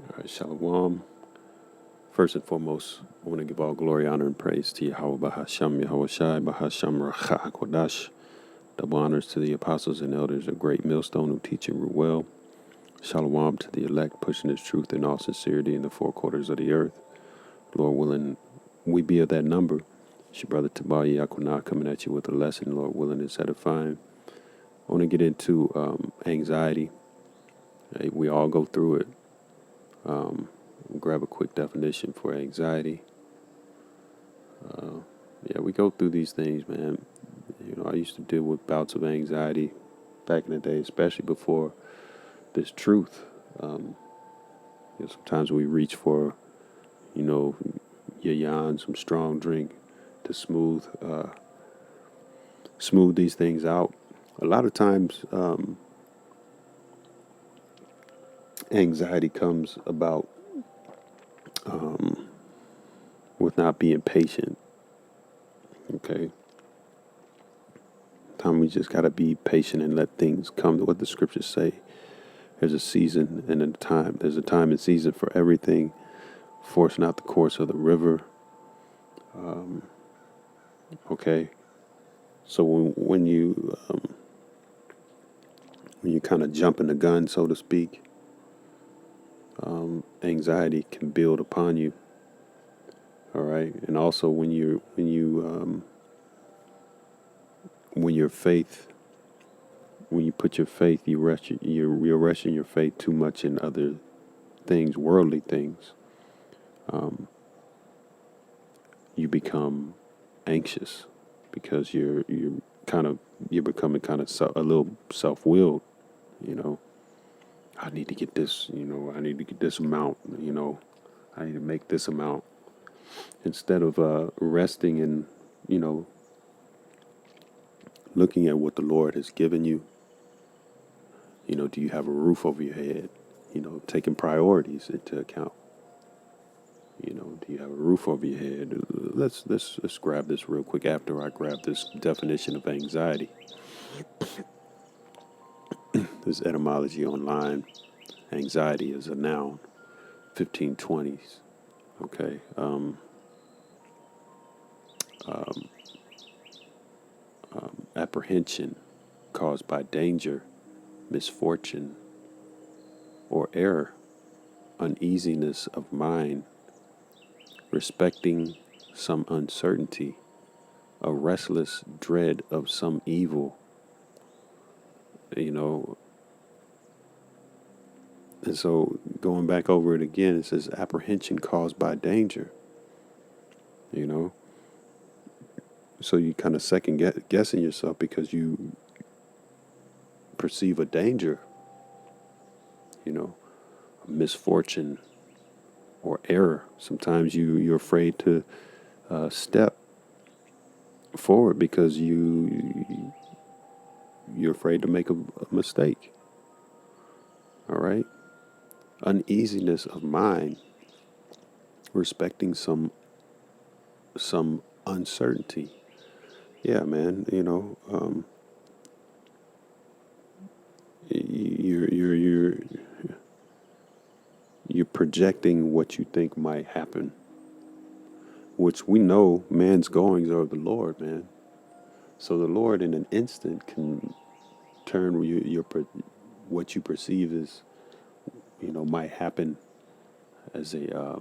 All right, Shalom. First and foremost, I want to give all glory, honor, and praise to Yahweh Bahasham, Yahweh Shai, Bahasham Racha Kodash. Double honors to the apostles and elders, a great millstone who teach and rule well. Shalom to the elect, pushing his truth in all sincerity in the four quarters of the earth. Lord willing, we be of that number. It's your brother Tabaya Yakunah coming at you with a lesson, Lord willing, is edifying. I want to get into anxiety. Hey, we all go through it. Grab a quick definition for anxiety. Yeah, we go through these things, man. I used to deal with bouts of anxiety back in the day, especially before this truth. Sometimes we reach for, yayan, some strong drink to smooth these things out. A lot of times, anxiety comes about with not being patient. Okay. Time we just gotta be patient and let things come to what the scriptures say. There's a season and a time. There's a time and season for everything. Forcing out the course of the river. Okay. So when you kind of jump in the gun, so to speak, anxiety can build upon you. All right, and also when your faith, when you put your faith, you're resting your faith too much in other things, worldly things. You become anxious because you're becoming kind of a little self-willed. I need to get this. I need to get this amount. I need to make this amount instead of resting and looking at what the Lord has given you. Do you have a roof over your head? Taking priorities into account. Do you have a roof over your head? Let's grab this real quick after I grab this definition of anxiety. This etymology online. Anxiety is a noun. 1520s. Okay. Apprehension caused by danger, misfortune, or error, uneasiness of mind, respecting some uncertainty, a restless dread of some evil, and so going back over it again, it says apprehension caused by danger, so you kind of second guessing yourself because you perceive a danger, a misfortune or error. Sometimes you're afraid to step forward because you're afraid to make a mistake. All right. Uneasiness of mind, respecting some uncertainty. Yeah, man. You're projecting what you think might happen, which we know man's goings are of the Lord, man. So the Lord in an instant can turn what you perceive as, might happen as a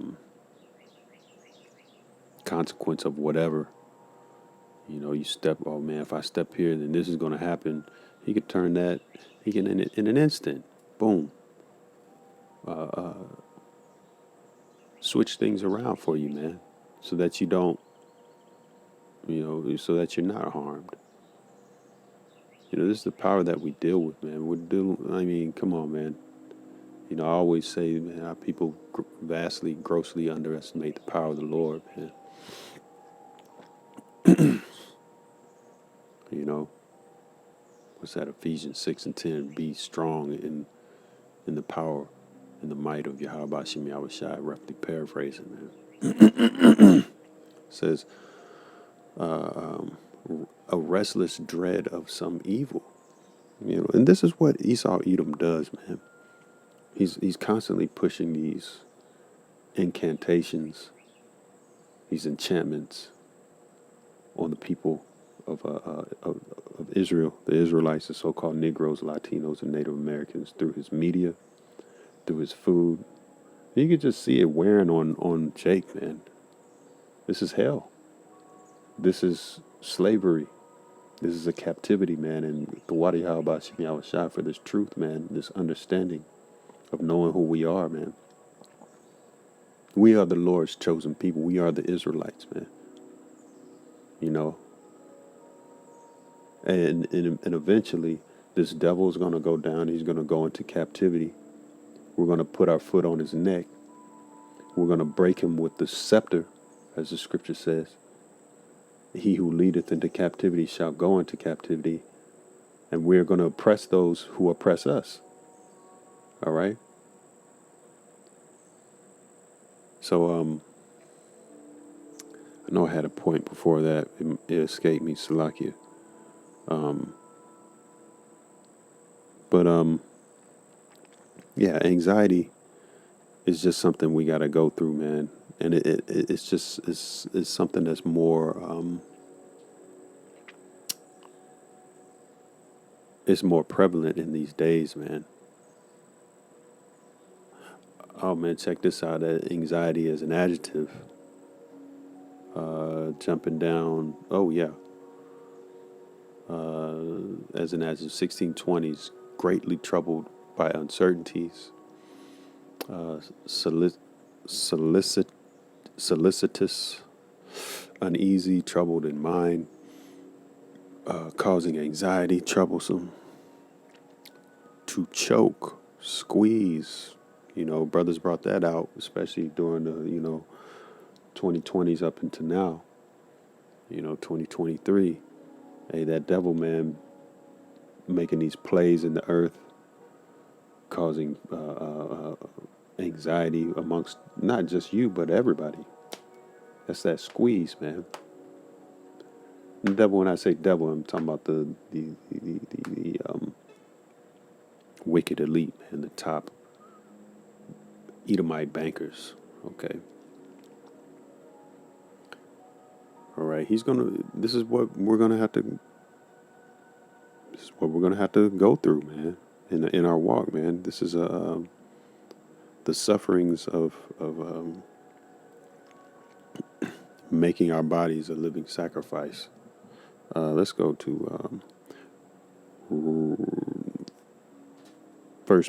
consequence of whatever. You step, oh man, if I step here, then this is going to happen. He could turn that, he can in an instant, boom, switch things around for you, man, so that you don't, so that you're not harmed. This is the power that we deal with, man. Come on, man. I always say, man, how people grossly underestimate the power of the Lord, man. What's that? Ephesians 6:10. Be strong in the power and the might of Yahweh Shem Yahweh Shai. Roughly paraphrasing, man. Says a restless dread of some evil. And this is what Esau Edom does, man. He's constantly pushing these incantations, these enchantments on the people of Israel, the Israelites, the so-called Negroes, Latinos, and Native Americans, through his media, through his food. You can just see it wearing on Jake, man. This is hell. This is slavery. This is a captivity, man. And the Wadi Halbashim Yahweh for this truth, man, this understanding of knowing who we are, man. We are the Lord's chosen people. We are the Israelites, man. You know, and eventually this devil is going to go down. He's going to go into captivity. We're going to put our foot on his neck. We're going to break him with the scepter, as the scripture says. He who leadeth into captivity shall go into captivity. And we're going to oppress those who oppress us. All right? So, I know I had a point before that. It escaped me, Salakia. Yeah, anxiety is just something we got to go through, man. And it's something that's more, it's more prevalent in these days, man. Oh, man, check this out. Anxiety as an adjective. Jumping down. Oh, yeah. As an adjective, 1620s, greatly troubled by uncertainties, solicitous, uneasy, troubled in mind, causing anxiety, troublesome, to choke, squeeze. You know, brothers brought that out, especially during the, 2020s up until now, 2023. Hey, that devil, man, making these plays in the earth, causing anxiety amongst not just you, but everybody. That's that squeeze, man. The devil, when I say devil, I'm talking about the wicked elite, man, the top Edomite bankers, okay? All right, this is what we're gonna have to go through, man, in our walk, man. This is the sufferings of making our bodies a living sacrifice. Let's go to 1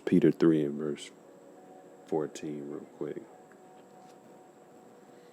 Peter 3 and verse 14 real quick.